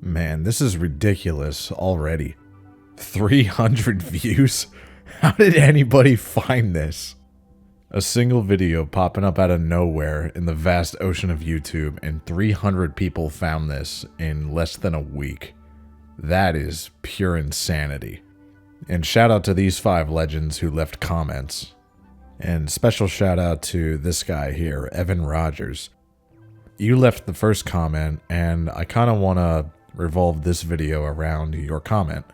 Man, this is ridiculous already. 300 views? How did anybody find this? A single video popping up out of nowhere in the vast ocean of YouTube, and 300 people found this in less than a week. That is pure insanity. And shout out to these 5 legends who left comments. And special shout out to this guy here, Evan Rogers. You left the first comment, and I kind of want to revolve this video around your comment.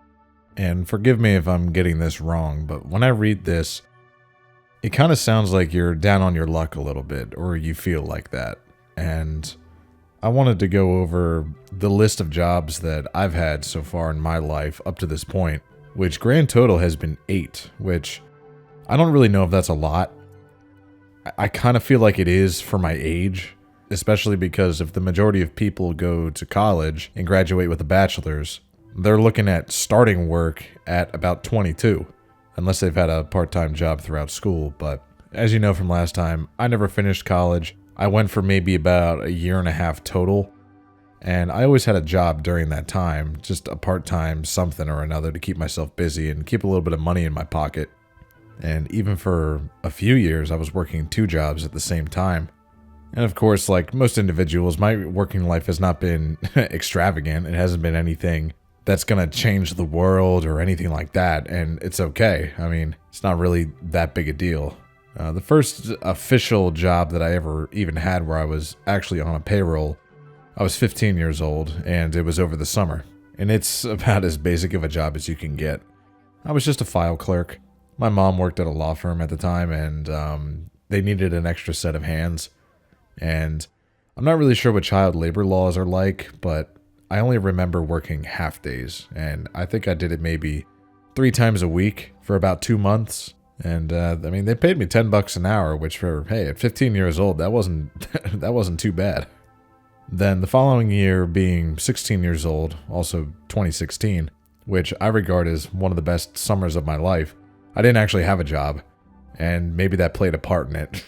And forgive me if I'm getting this wrong, but when I read this, it kind of sounds like you're down on your luck a little bit, or you feel like that. And I wanted to go over the list of jobs that I've had so far in my life up to this point, which grand total has been 8, which I don't really know if that's a lot. I kind of feel like it is for my age, especially because if the majority of people go to college and graduate with a bachelor's, they're looking at starting work at about 22, unless they've had a part-time job throughout school. But as you know from last time, I never finished college. I went for maybe about a year and a half total, and I always had a job during that time, just a part-time something or another to keep myself busy and keep a little bit of money in my pocket. And even for a few years, I was working 2 jobs at the same time. And of course, like most individuals, my working life has not been extravagant. It hasn't been anything that's going to change the world or anything like that, and it's okay. I mean, it's not really that big a deal. The first official job that I ever even had where I was actually on a payroll, I was 15 years old, and it was over the summer. And it's about as basic of a job as you can get. I was just a file clerk. My mom worked at a law firm at the time, and they needed an extra set of hands. And I'm not really sure what child labor laws are like, but I only remember working half days, and I think I did it maybe 3 times a week for about 2 months. And I mean, they paid me $10 an hour, which for, hey, at 15 years old, that wasn't that wasn't too bad. Then the following year, being 16 years old, also 2016, which I regard as one of the best summers of my life, I didn't actually have a job, and maybe that played a part in it.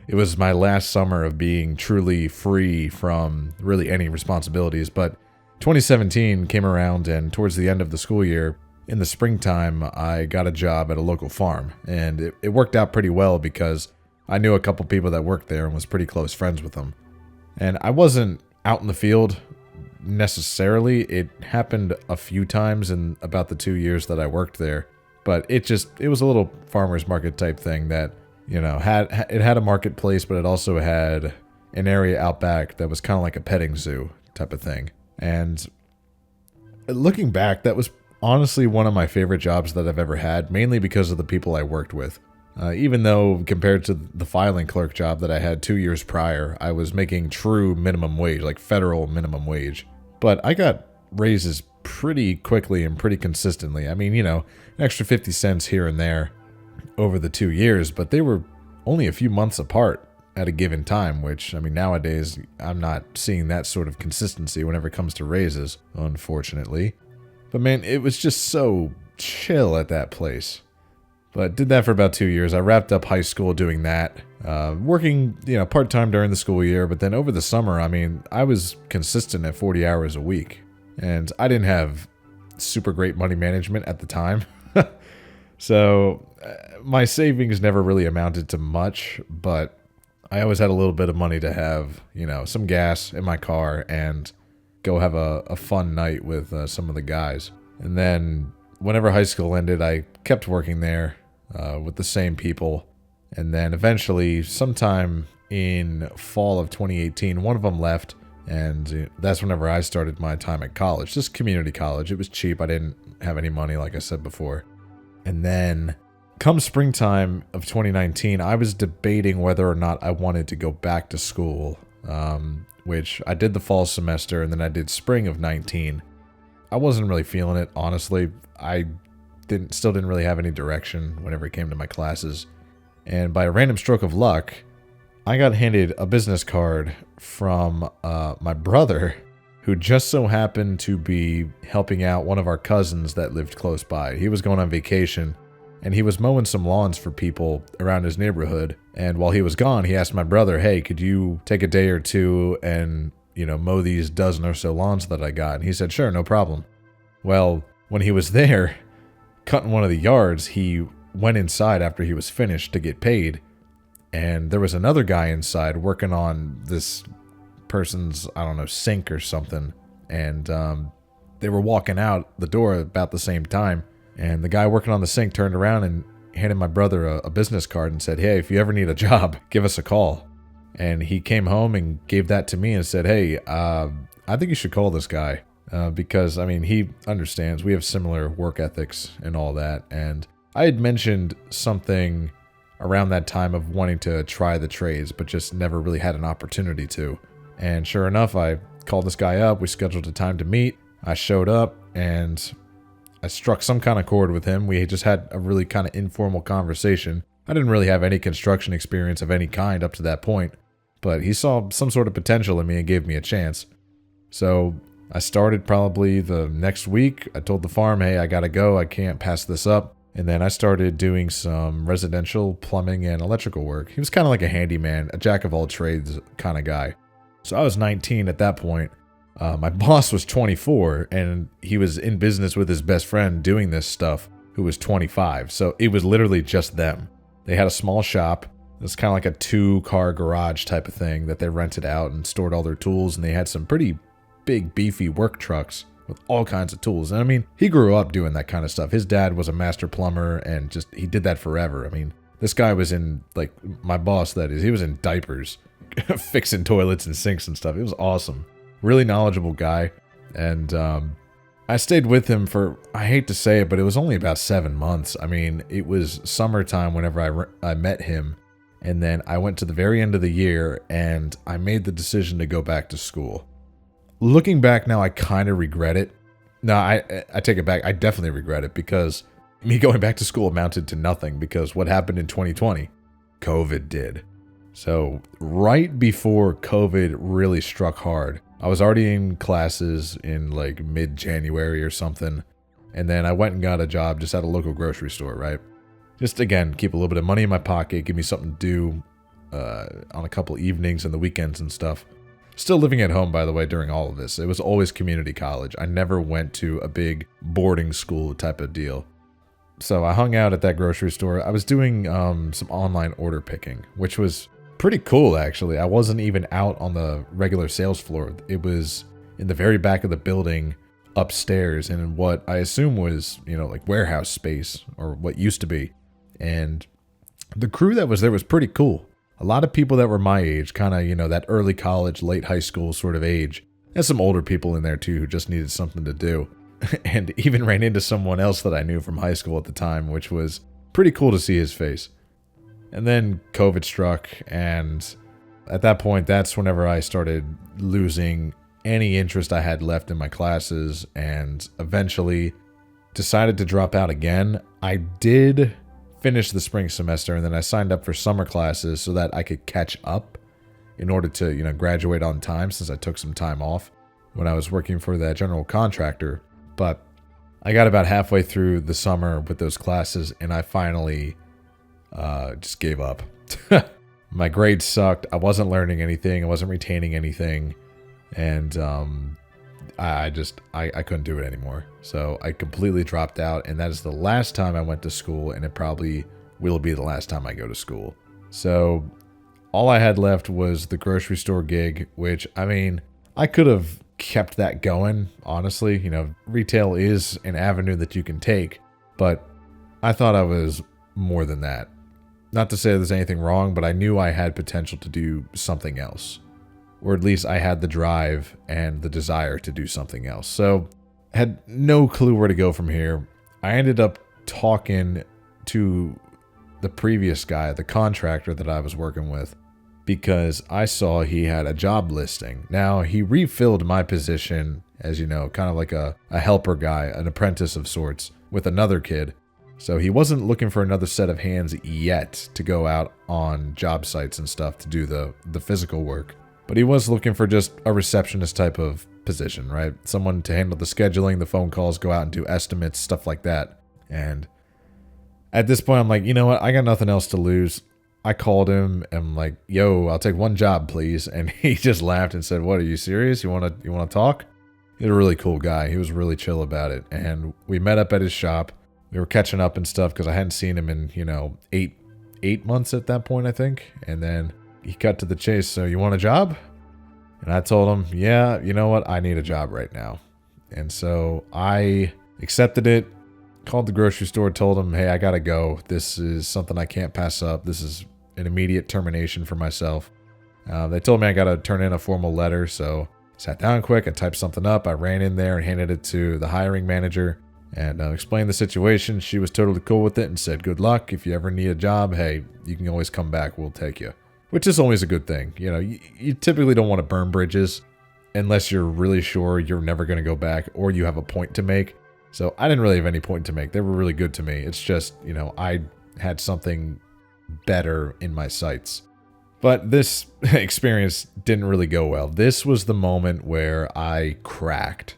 It was my last summer of being truly free from really any responsibilities, but 2017 came around, and towards the end of the school year, in the springtime, I got a job at a local farm, and it worked out pretty well because I knew a couple people that worked there and was pretty close friends with them. And I wasn't out in the field necessarily. It happened a few times in about the 2 years that I worked there, but it was a little farmer's market type thing that, you know, had a marketplace, but it also had an area out back that was kind of like a petting zoo type of thing. And looking back, that was honestly one of my favorite jobs that I've ever had, mainly because of the people I worked with. Even though compared to the filing clerk job that I had 2 years prior, I was making true minimum wage, like federal minimum wage. But I got raises pretty quickly and pretty consistently. I mean, you know, an extra 50 cents here and there over the 2 years, but they were only a few months apart at a given time, which, I mean, nowadays, I'm not seeing that sort of consistency whenever it comes to raises, unfortunately. But man, it was just so chill at that place. But did that for about 2 years. I wrapped up high school doing that, working, you know, part-time during the school year, but then over the summer, I mean, I was consistent at 40 hours a week. And I didn't have super great money management at the time. So my savings never really amounted to much, but I always had a little bit of money to have, you know, some gas in my car and go have a fun night with some of the guys. And then whenever high school ended, I kept working there with the same people. And then eventually, sometime in fall of 2018, one of them left. And that's whenever I started my time at college, just community college. It was cheap. I didn't have any money, like I said before. And then come springtime of 2019, I was debating whether or not I wanted to go back to school, which I did the fall semester, and then I did spring of 19. I wasn't really feeling it, honestly. I still didn't really have any direction whenever it came to my classes. And by a random stroke of luck, I got handed a business card from my brother, who just so happened to be helping out one of our cousins that lived close by. He was going on vacation, and he was mowing some lawns for people around his neighborhood. And while he was gone, he asked my brother, hey, could you take a day or two and, mow these dozen or so lawns that I got. And he said, sure, no problem. Well, when he was there cutting one of the yards, he went inside after he was finished to get paid. And there was another guy inside working on this person's, I don't know, sink or something. And they were walking out the door about the same time. And the guy working on the sink turned around and handed my brother a business card and said, hey, if you ever need a job, give us a call. And he came home and gave that to me and said, hey, I think you should call this guy. Because, I mean, he understands. We have similar work ethics and all that. And I had mentioned something around that time of wanting to try the trades, but just never really had an opportunity to. And sure enough, I called this guy up. We scheduled a time to meet. I showed up and I struck some kind of chord with him. We just had a really kind of informal conversation. I didn't really have any construction experience of any kind up to that point, but he saw some sort of potential in me and gave me a chance. So I started probably the next week. I told the farm, hey, I gotta go. I can't pass this up. And then I started doing some residential plumbing and electrical work. He was kind of like a handyman, a jack of all trades kind of guy. So I was 19 at that point. My boss was 24, and he was in business with his best friend doing this stuff, who was 25. So it was literally just them. They had a small shop. It was kind of like a 2-car garage type of thing that they rented out and stored all their tools. And they had some pretty big, beefy work trucks with all kinds of tools. And I mean, he grew up doing that kind of stuff. His dad was a master plumber and just, he did that forever. I mean, this guy was in, like, my boss, that is, he was in diapers, fixing toilets and sinks and stuff. It was awesome. Really knowledgeable guy. And I stayed with him for, I hate to say it, but it was only about 7 months. I mean, it was summertime whenever I met him. And then I went to the very end of the year and I made the decision to go back to school. Looking back now, I kind of regret it. No, I take it back. I definitely regret it because me going back to school amounted to nothing because what happened in 2020? COVID did. So right before COVID really struck hard, I was already in classes in like mid-January or something. And then I went and got a job just at a local grocery store, right? Just, again, keep a little bit of money in my pocket, give me something to do on a couple evenings and the weekends and stuff. Still living at home, by the way, during all of this. It was always community college. I never went to a big boarding school type of deal. So I hung out at that grocery store. I was doing some online order picking, which was pretty cool, actually. I wasn't even out on the regular sales floor. It was in the very back of the building upstairs in what I assume was, like warehouse space or what used to be. And the crew that was there was pretty cool. A lot of people that were my age, kind of, that early college, late high school sort of age. And some older people in there too who just needed something to do. And even ran into someone else that I knew from high school at the time, which was pretty cool to see his face. And then COVID struck, and at that point, that's whenever I started losing any interest I had left in my classes and eventually decided to drop out again. I did finish the spring semester, and then I signed up for summer classes so that I could catch up in order to, graduate on time, since I took some time off when I was working for that general contractor. But I got about halfway through the summer with those classes, and I finally just gave up. My grades sucked. I wasn't learning anything. I wasn't retaining anything. And I couldn't do it anymore. So I completely dropped out, and that is the last time I went to school, and it probably will be the last time I go to school. So all I had left was the grocery store gig, which, I mean, I could have kept that going, honestly. Retail is an avenue that you can take, but I thought I was more than that. Not to say there's anything wrong, but I knew I had potential to do something else. Or at least I had the drive and the desire to do something else. So I had no clue where to go from here. I ended up talking to the previous guy, the contractor that I was working with, because I saw he had a job listing. Now, he refilled my position as, kind of like a helper guy, an apprentice of sorts, with another kid. So he wasn't looking for another set of hands yet to go out on job sites and stuff to do the physical work. But he was looking for just a receptionist type of position, right? Someone to handle the scheduling, the phone calls, go out and do estimates, stuff like that. And at this point, I'm like, you know what? I got nothing else to lose. I called him and I'm like, yo, I'll take one job, please. And he just laughed and said, what, are you serious? You want to talk? He's a really cool guy. He was really chill about it. And we met up at his shop. We were catching up and stuff because I hadn't seen him in, 8 months at that point, I think. And then he cut to the chase. So you want a job? And I told him, yeah, you know what? I need a job right now. And so I accepted it, called the grocery store, told him, hey, I got to go. This is something I can't pass up. This is an immediate termination for myself. They told me I got to turn in a formal letter. So I sat down quick. I typed something up. I ran in there and handed it to the hiring manager and explained the situation. She was totally cool with it and said, good luck. If you ever need a job, hey, you can always come back. We'll take you. Which is always a good thing. You typically don't want to burn bridges unless you're really sure you're never going to go back or you have a point to make. So I didn't really have any point to make. They were really good to me. It's just, I had something better in my sights. But this experience didn't really go well. This was the moment where I cracked.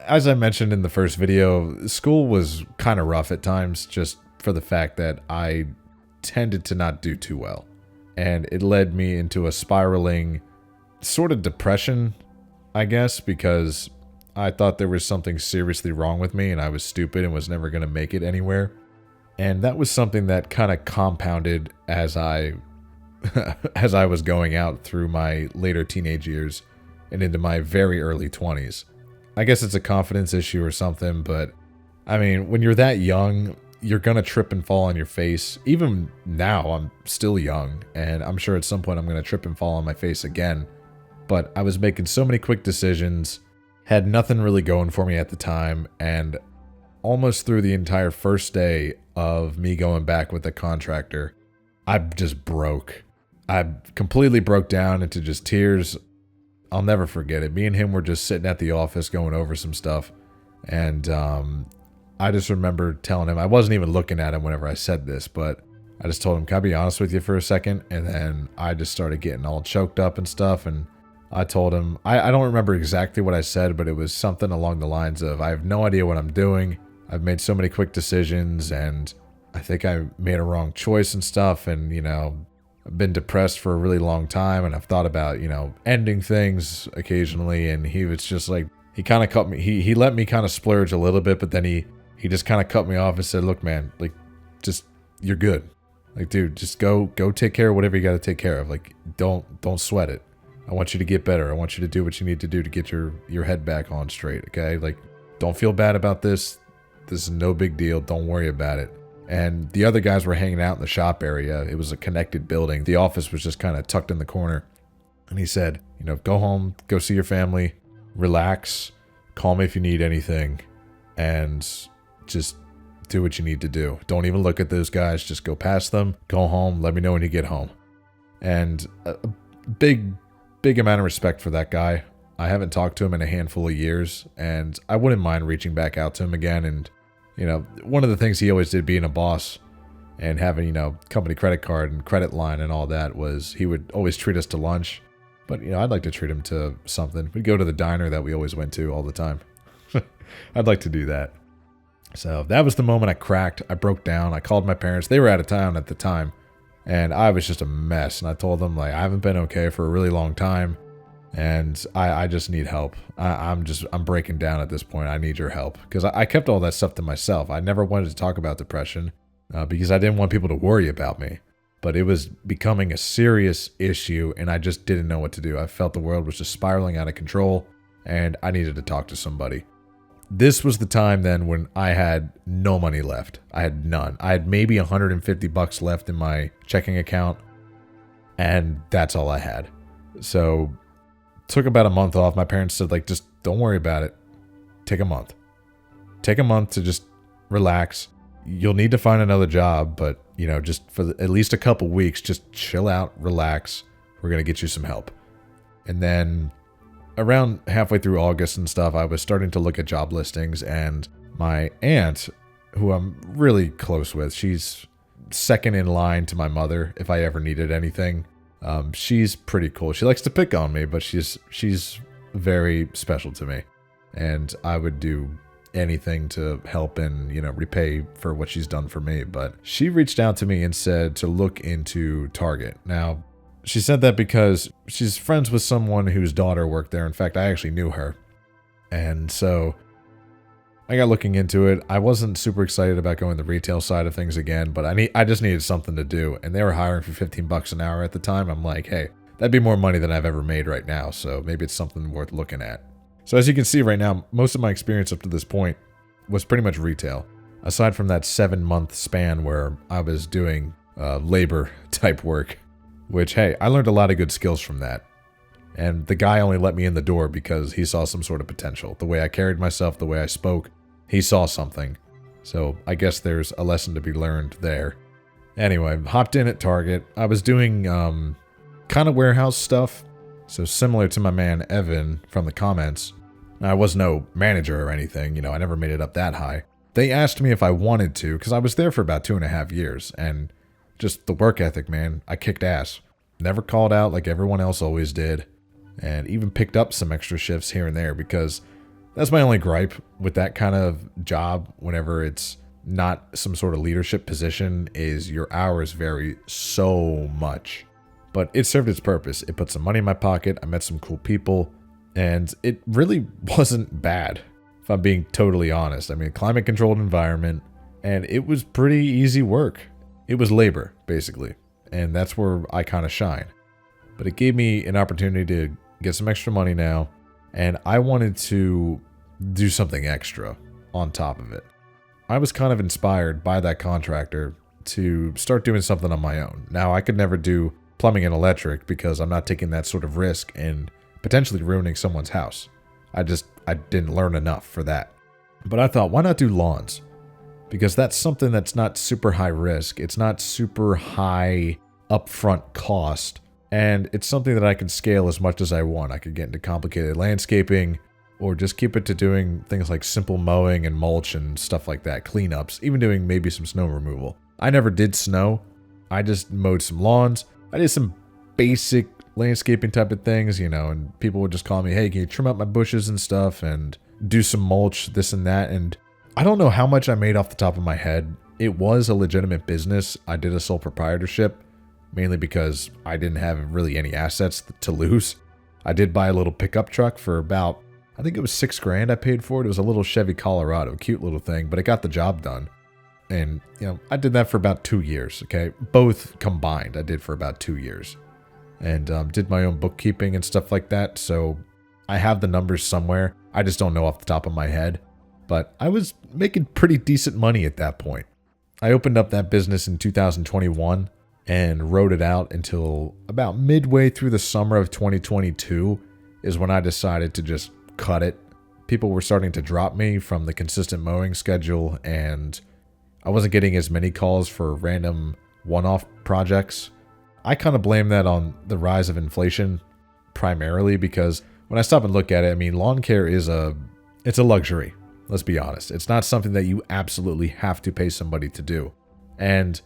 As I mentioned in the first video, school was kind of rough at times just for the fact that I tended to not do too well. And it led me into a spiraling sort of depression, I guess, because I thought there was something seriously wrong with me and I was stupid and was never going to make it anywhere. And that was something that kind of compounded as I was going out through my later teenage years and into my very early 20s. I guess it's a confidence issue or something, but I mean, when you're that young, you're going to trip and fall on your face. Even now, I'm still young, and I'm sure at some point I'm going to trip and fall on my face again. But I was making so many quick decisions, had nothing really going for me at the time, and almost through the entire first day of me going back with the contractor, I just broke. I completely broke down into just tears. I'll never forget it. Me and him were just sitting at the office going over some stuff, and I just remember telling him, I wasn't even looking at him whenever I said this, but I just told him, can I be honest with you for a second? And then I just started getting all choked up and stuff. And I told him, I don't remember exactly what I said, but it was something along the lines of, I have no idea what I'm doing. I've made so many quick decisions and I think I made a wrong choice and stuff. And, I've been depressed for a really long time and I've thought about, ending things occasionally. And he was just like, he kind of cut me. He let me kind of splurge a little bit, but then he just kind of cut me off and said, look, man, like, just, you're good. Like, dude, just go take care of whatever you got to take care of. Like, don't sweat it. I want you to get better. I want you to do what you need to do to get your head back on straight. Okay. Like, don't feel bad about this. This is no big deal. Don't worry about it. And the other guys were hanging out in the shop area. It was a connected building. The office was just kind of tucked in the corner. And he said, go home, go see your family, relax, call me if you need anything, and just do what you need to do. Don't even look at those guys. Just go past them, go home, let me know when you get home. And a big amount of respect for that guy. I haven't talked to him in a handful of years, and I wouldn't mind reaching back out to him again. And, one of the things he always did being a boss and having, company credit card and credit line and all that was he would always treat us to lunch. But, I'd like to treat him to something. We'd go to the diner that we always went to all the time. I'd like to do that. So that was the moment I cracked. I broke down. I called my parents. They were out of town at the time. And I was just a mess. And I told them, like, I haven't been okay for a really long time. And I just need help. I'm breaking down at this point. I need your help. Because I kept all that stuff to myself. I never wanted to talk about depression because I didn't want people to worry about me. But it was becoming a serious issue and I just didn't know what to do. I felt the world was just spiraling out of control and I needed to talk to somebody. This was the time then when I had no money left. I had none. I had maybe $150 left in my checking account and that's all I had. So took about a month off. My parents said, like, just don't worry about it. Take a month. Take a month to just relax. You'll need to find another job, but, just for at least a couple weeks, just chill out, relax. We're going to get you some help. And then around halfway through August and stuff, I was starting to look at job listings, and my aunt, who I'm really close with, she's second in line to my mother if I ever needed anything. She's pretty cool. She likes to pick on me, but she's very special to me. And I would do anything to help and, repay for what she's done for me. But she reached out to me and said to look into Target. Now, she said that because she's friends with someone whose daughter worked there. In fact, I actually knew her. And so I got looking into it. I wasn't super excited about going the retail side of things again, but I just needed something to do. And they were hiring for $15 an hour at the time. I'm like, hey, that'd be more money than I've ever made right now. So maybe it's something worth looking at. So as you can see right now, most of my experience up to this point was pretty much retail. Aside from that 7-month span where I was doing labor type work, which, hey, I learned a lot of good skills from that. And the guy only let me in the door because he saw some sort of potential. The way I carried myself, the way I spoke, he saw something. So I guess there's a lesson to be learned there. Anyway, hopped in at Target. I was doing kind of warehouse stuff. So similar to my man Evan from the comments. I was no manager or anything. I never made it up that high. They asked me if I wanted to because I was there for about 2.5 years. And just the work ethic, man. I kicked ass. Never called out like everyone else always did. And even picked up some extra shifts here and there because that's my only gripe with that kind of job whenever it's not some sort of leadership position is your hours vary so much. But it served its purpose. It put some money in my pocket. I met some cool people. And it really wasn't bad, if I'm being totally honest. I mean, climate-controlled environment. And it was pretty easy work. It was labor, basically. And that's where I kind of shine. But it gave me an opportunity to get some extra money now. And I wanted to do something extra on top of it. I was kind of inspired by that contractor to start doing something on my own. Now, I could never do plumbing and electric because I'm not taking that sort of risk and potentially ruining someone's house. I didn't learn enough for that. But I thought, why not do lawns? Because that's something that's not super high risk. It's not super high upfront cost. And it's something that I can scale as much as I want. I could get into complicated landscaping or just keep it to doing things like simple mowing and mulch and stuff like that, cleanups, even doing maybe some snow removal. I never did snow. I just mowed some lawns. I did some basic landscaping type of things, and people would just call me, hey, can you trim up my bushes and stuff and do some mulch, this and that. And I don't know how much I made off the top of my head. It was a legitimate business. I did a sole proprietorship, mainly because I didn't have really any assets to lose. I did buy a little pickup truck for about, I think it was $6,000 I paid for it. It was a little Chevy Colorado, cute little thing, but it got the job done. And, I did that for about 2 years, okay? Both combined, I did for about 2 years. And did my own bookkeeping and stuff like that, so I have the numbers somewhere. I just don't know off the top of my head. But I was making pretty decent money at that point. I opened up that business in 2021 and rode it out until about midway through the summer of 2022 is when I decided to just cut it. People were starting to drop me from the consistent mowing schedule, and I wasn't getting as many calls for random one-off projects. I kind of blame that on the rise of inflation primarily because when I stop and look at it, I mean, lawn care it's a luxury. Let's be honest. It's not something that you absolutely have to pay somebody to do. And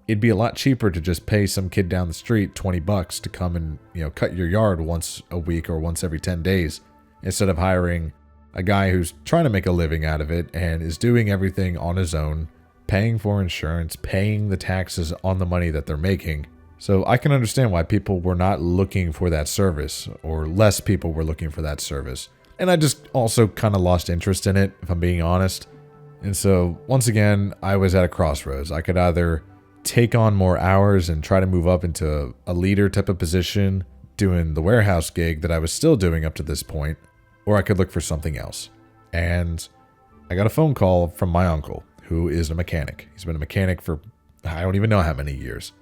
it'd be a lot cheaper to just pay some kid down the street $20 to come and, cut your yard once a week or once every 10 days instead of hiring a guy who's trying to make a living out of it and is doing everything on his own, paying for insurance, paying the taxes on the money that they're making. So I can understand why people were not looking for that service, or less people were looking for that service. And I just also kind of lost interest in it, if I'm being honest. And so once again, I was at a crossroads. I could either take on more hours and try to move up into a leader type of position, doing the warehouse gig that I was still doing up to this point, or I could look for something else. And I got a phone call from my uncle, who is a mechanic. He's been a mechanic for I don't even know how many years.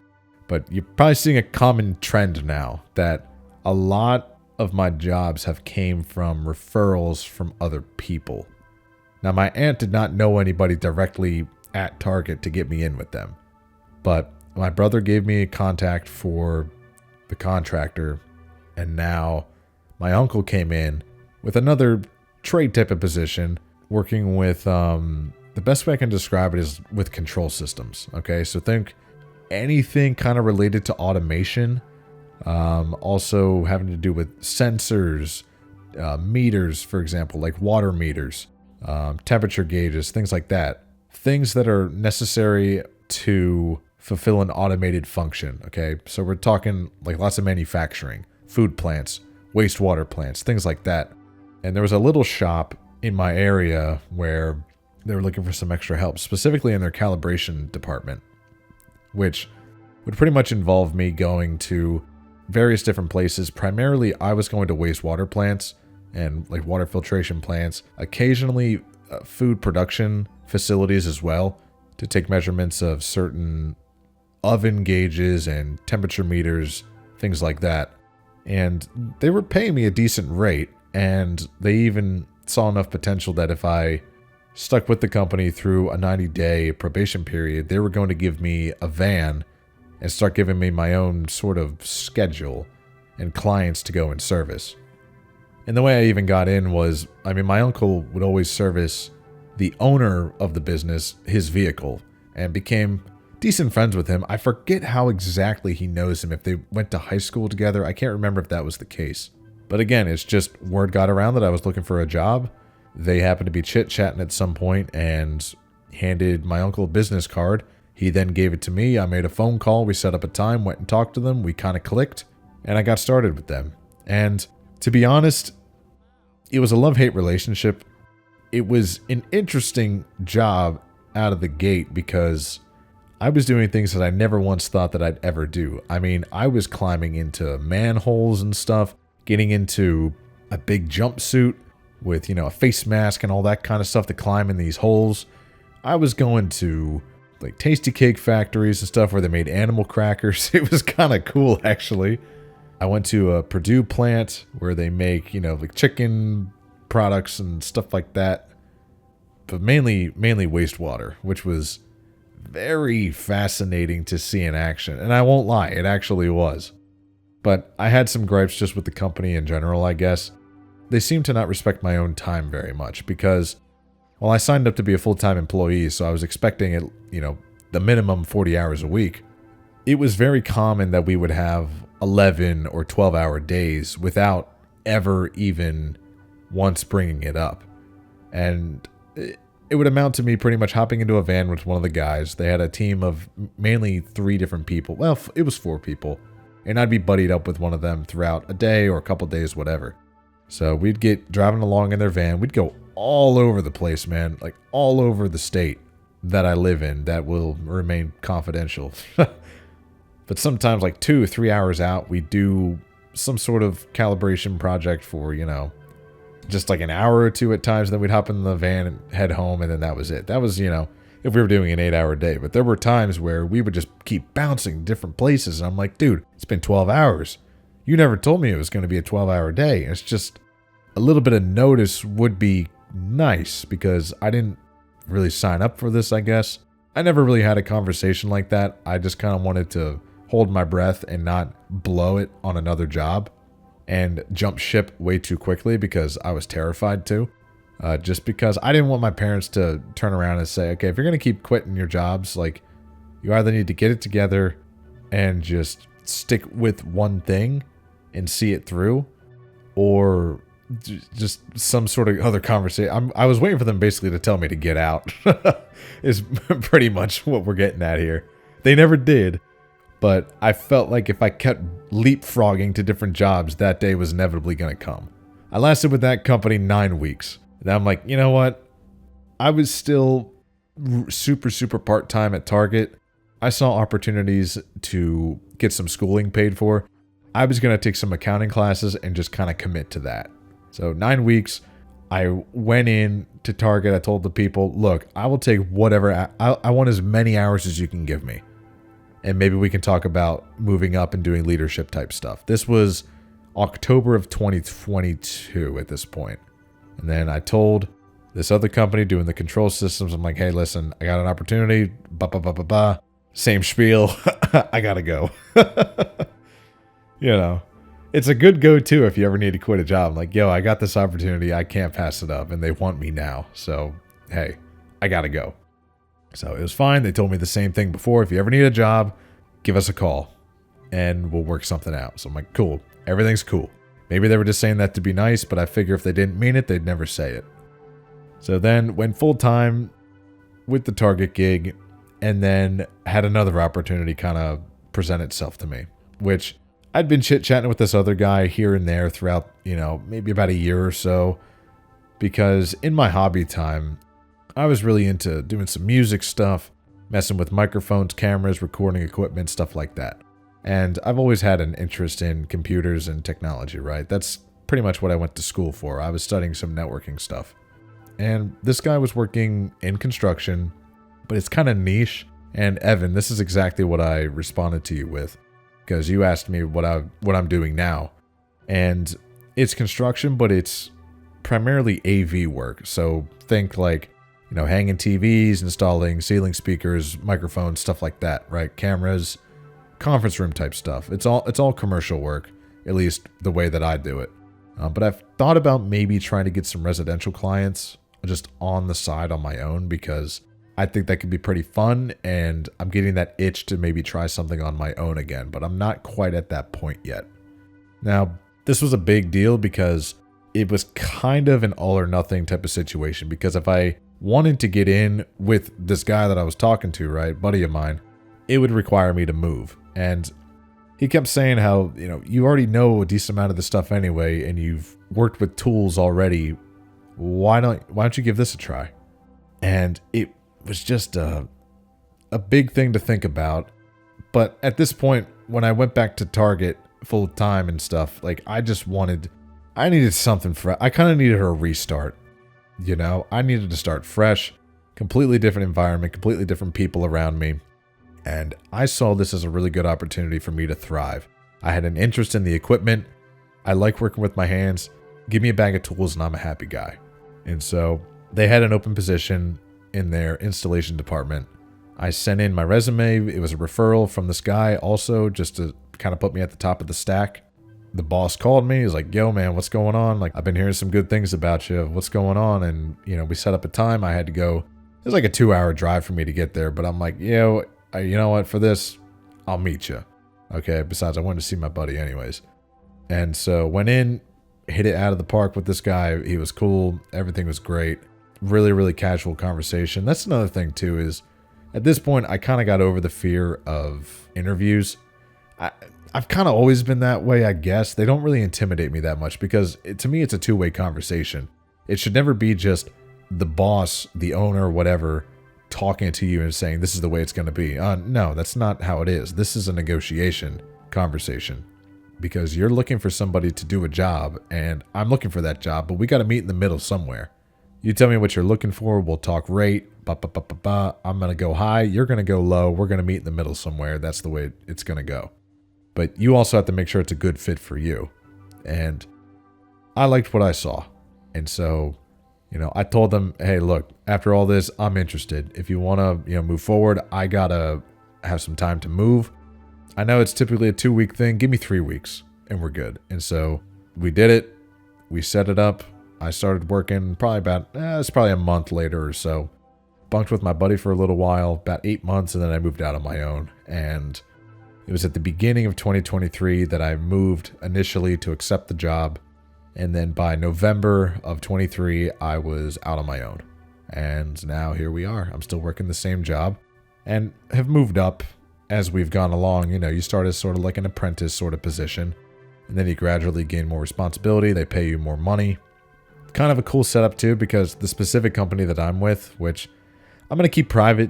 But you're probably seeing a common trend now that a lot of my jobs have came from referrals from other people. Now, my aunt did not know anybody directly at Target to get me in with them. But my brother gave me a contact for the contractor, and now my uncle came in with another trade type of position, working with, the best way I can describe it is with control systems. Okay, so think anything kind of related to automation, also having to do with sensors, meters, for example, like water meters, temperature gauges, things like that. Things that are necessary to fulfill an automated function, okay? So we're talking like lots of manufacturing, food plants, wastewater plants, things like that. And there was a little shop in my area where they were looking for some extra help, specifically in their calibration department, which would pretty much involve me going to various different places. Primarily, I was going to wastewater plants and like water filtration plants, occasionally food production facilities as well, to take measurements of certain oven gauges and temperature meters, things like that. And they were paying me a decent rate, and they even saw enough potential that if I stuck with the company through a 90-day probation period, they were going to give me a van and start giving me my own sort of schedule and clients to go and service. And the way I even got in was, I mean, my uncle would always service the owner of the business, his vehicle, and became decent friends with him. I forget how exactly he knows him, if they went to high school together. I can't remember if that was the case. But again, it's just word got around that I was looking for a job. They happened to be chit-chatting at some point and handed my uncle a business card. He then gave it to me. I made a phone call. We set up a time, went and talked to them. We kind of clicked, and I got started with them. And to be honest, it was a love-hate relationship. It was an interesting job out of the gate because I was doing things that I never once thought that I'd ever do. I mean, I was climbing into manholes and stuff, getting into a big jumpsuit with, a face mask and all that kind of stuff to climb in these holes. I was going to like tasty cake factories and stuff where they made animal crackers. It was kind of cool, actually. I went to a Purdue plant where they make, like chicken products and stuff like that. But mainly wastewater, which was very fascinating to see in action. And I won't lie, it actually was. But I had some gripes just with the company in general, I guess. They seemed to not respect my own time very much because, well, I signed up to be a full-time employee, so I was expecting it, the minimum 40 hours a week. It was very common that we would have 11 or 12-hour days without ever even once bringing it up. And it would amount to me pretty much hopping into a van with one of the guys. They had a team of mainly 3 different people. Well, it was 4 people. And I'd be buddied up with one of them throughout a day or a couple days, whatever. So we'd get driving along in their van. We'd go all over the place, man. Like all over the state that I live in. That will remain confidential. But sometimes like 2 or 3 hours out, we do some sort of calibration project for, just like an hour or 2 at times. Then we'd hop in the van and head home, and then that was it. That was, if we were doing an 8-hour day. But there were times where we would just keep bouncing different places. And I'm like, dude, it's been 12 hours. You never told me it was going to be a 12-hour day. It's just a little bit of notice would be nice because I didn't really sign up for this, I guess. I never really had a conversation like that. I just kind of wanted to hold my breath and not blow it on another job and jump ship way too quickly because I was terrified to. Just because I didn't want my parents to turn around and say, okay, if you're going to keep quitting your jobs, like, you either need to get it together and just stick with one thing and see it through, or just some sort of other conversation. I was waiting for them basically to tell me to get out is pretty much what we're getting at here. They never did, but I felt like if I kept leapfrogging to different jobs, that day was inevitably going to come. I lasted with that company 9 weeks. And I'm like, you know what? I was still super part-time at Target. I saw opportunities to get some schooling paid for. I was going to take some accounting classes and just kind of commit to that. So 9 weeks, I went in to Target. I told the people, look, I will take whatever. I want as many hours as you can give me. And maybe we can talk about moving up and doing leadership type stuff. This was October of 2022 at this point. And then I told this other company doing the control systems, I'm like, hey, listen, I got an opportunity. Same spiel. I gotta go. It's a good go-to if you ever need to quit a job. I'm like, yo, I got this opportunity. I can't pass it up. And they want me now. So, hey, I gotta go. So it was fine. They told me the same thing before. If you ever need a job, give us a call and we'll work something out. So I'm like, cool. Everything's cool. Maybe they were just saying that to be nice, but I figure if they didn't mean it, they'd never say it. So then went full time with the Target gig, and then had another opportunity kind of present itself to me, which I'd been chit-chatting with this other guy here and there throughout, maybe about a year or so, because in my hobby time, I was really into doing some music stuff, messing with microphones, cameras, recording equipment, stuff like that. And I've always had an interest in computers and technology, right? That's pretty much what I went to school for. I was studying some networking stuff. And this guy was working in construction, but it's kind of niche. And Evan, this is exactly what I responded to you with, because you asked me what I'm doing now. And it's construction, but it's primarily AV work. So think like, hanging TVs, installing ceiling speakers, microphones, stuff like that, right? Cameras, conference room type stuff. It's all commercial work, at least the way that I do it. But I've thought about maybe trying to get some residential clients just on the side on my own, because I think that could be pretty fun, and I'm getting that itch to maybe try something on my own again, but I'm not quite at that point yet. Now, this was a big deal because it was kind of an all or nothing type of situation, because if I wanted to get in with this guy that I was talking to, right, buddy of mine, it would require me to move. And he kept saying how, you already know a decent amount of the stuff anyway, and you've worked with tools already. Why don't you give this a try? And it was just a big thing to think about. But at this point, when I went back to Target full time and stuff, like I needed something fresh. I kind of needed a restart. I needed to start fresh, completely different environment, completely different people around me. And I saw this as a really good opportunity for me to thrive. I had an interest in the equipment. I like working with my hands. Give me a bag of tools and I'm a happy guy. And so they had an open position in their installation department. I sent in my resume. It was a referral from this guy also, just to kind of put me at the top of the stack. The boss called me. He was like, yo, man, what's going on? Like, I've been hearing some good things about you. What's going on? And, we set up a time. I had to go. It was like a 2-hour drive for me to get there. But I'm like, you know what? For this, I'll meet you. Okay. Besides, I wanted to see my buddy anyways. And so went in, hit it out of the park with this guy. He was cool. Everything was great. Really, really casual conversation. That's another thing too, is at this point, I kind of got over the fear of interviews. I've kind of always been that way, I guess. They don't really intimidate me that much because to me, it's a two-way conversation. It should never be just the boss, the owner, whatever, talking to you and saying, this is the way it's going to be. No, that's not how it is. This is a negotiation conversation, because you're looking for somebody to do a job and I'm looking for that job, but we got to meet in the middle somewhere. You tell me what you're looking for. We'll talk rate. I'm going to go high. You're going to go low. We're going to meet in the middle somewhere. That's the way it's going to go. But you also have to make sure it's a good fit for you. And I liked what I saw. And so, I told them, hey, look, after all this, I'm interested. If you want to, move forward, I got to have some time to move. I know it's typically a 2-week thing. Give me 3 weeks and we're good. And so we did it. We set it up. I started working probably it's probably a month later or so. Bunked with my buddy for a little while, about 8 months, and then I moved out on my own. And it was at the beginning of 2023 that I moved initially to accept the job. And then by November of 23, I was out on my own. And now here we are. I'm still working the same job and have moved up as we've gone along. You start as sort of like an apprentice sort of position, and then you gradually gain more responsibility. They pay you more money. Kind of a cool setup too, because the specific company that I'm with, which I'm going to keep private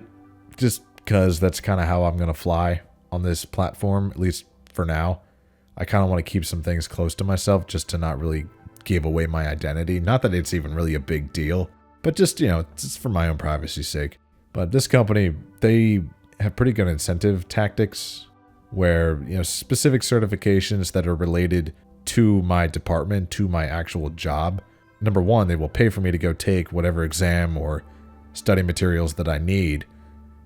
just because that's kind of how I'm going to fly on this platform, at least for now. I kind of want to keep some things close to myself just to not really give away my identity. Not that it's even really a big deal, but just, it's for my own privacy's sake. But this company, they have pretty good incentive tactics where, specific certifications that are related to my department, to my actual job. Number one, they will pay for me to go take whatever exam or study materials that I need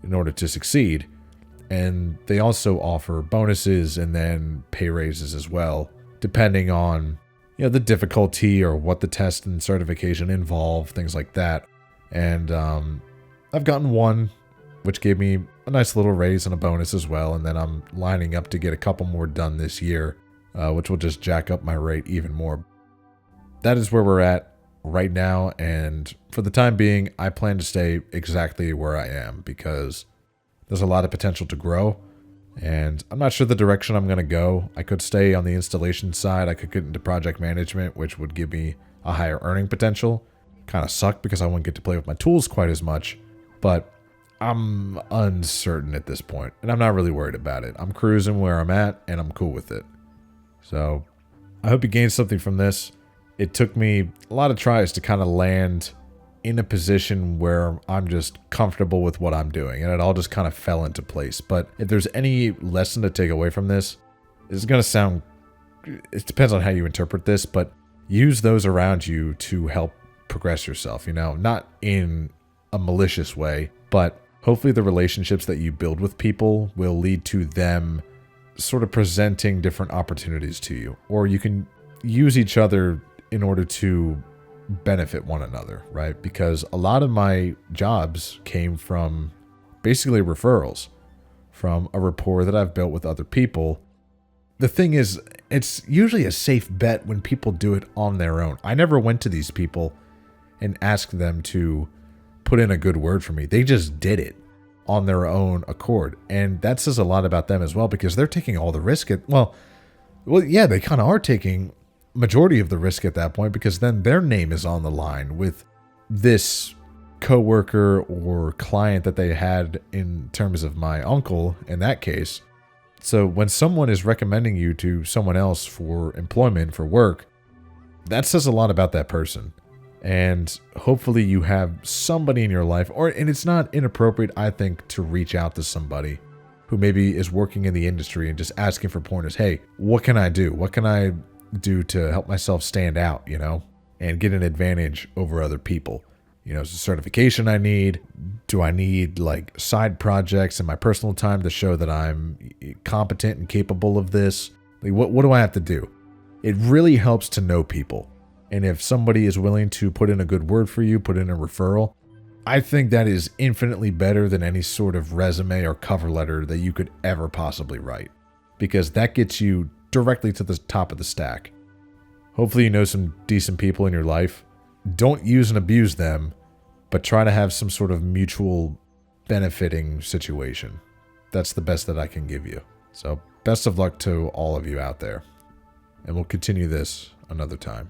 in order to succeed. And they also offer bonuses and then pay raises as well, depending on, the difficulty or what the test and certification involve, things like that. And I've gotten one, which gave me a nice little raise and a bonus as well. And then I'm lining up to get a couple more done this year, which will just jack up my rate even more. That is where we're at right now, and for the time being, I plan to stay exactly where I am because there's a lot of potential to grow, and I'm not sure the direction I'm going to go. I could stay on the installation side. I could get into project management, which would give me a higher earning potential. Kind of suck because I wouldn't get to play with my tools quite as much, but I'm uncertain at this point, and I'm not really worried about it. I'm cruising where I'm at, and I'm cool with it. So I hope you gained something from this. It took me a lot of tries to kind of land in a position where I'm just comfortable with what I'm doing, and it all just kind of fell into place. But if there's any lesson to take away from this, it's going to sound, it depends on how you interpret this, but use those around you to help progress yourself, you know, not in a malicious way, but hopefully the relationships that you build with people will lead to them sort of presenting different opportunities to you, or you can use each other in order to benefit one another, right? Because a lot of my jobs came from basically referrals from a rapport that I've built with other people. The thing is, it's usually a safe bet when people do it on their own. I never went to these people and asked them to put in a good word for me. They just did it on their own accord. And that says a lot about them as well, because they're taking all the risk well, yeah, they kind of are taking majority of the risk at that point, because then their name is on the line with this coworker or client that they had in terms of my uncle in that case. So when someone is recommending you to someone else for employment, for work, that says a lot about that person. And hopefully you have somebody in your life, and it's not inappropriate, I think, to reach out to somebody who maybe is working in the industry and just asking for pointers. Hey, what can I do? What can I do to help myself stand out, you know, and get an advantage over other people? You know, is a certification I need? Do I need like side projects in my personal time to show that I'm competent and capable of this? Like, what do I have to do? It really helps to know people. And if somebody is willing to put in a good word for you, put in a referral, I think that is infinitely better than any sort of resume or cover letter that you could ever possibly write, because that gets you directly to the top of the stack. Hopefully you know some decent people in your life. Don't use and abuse them, but try to have some sort of mutual benefiting situation. That's the best that I can give you. So best of luck to all of you out there. And we'll continue this another time.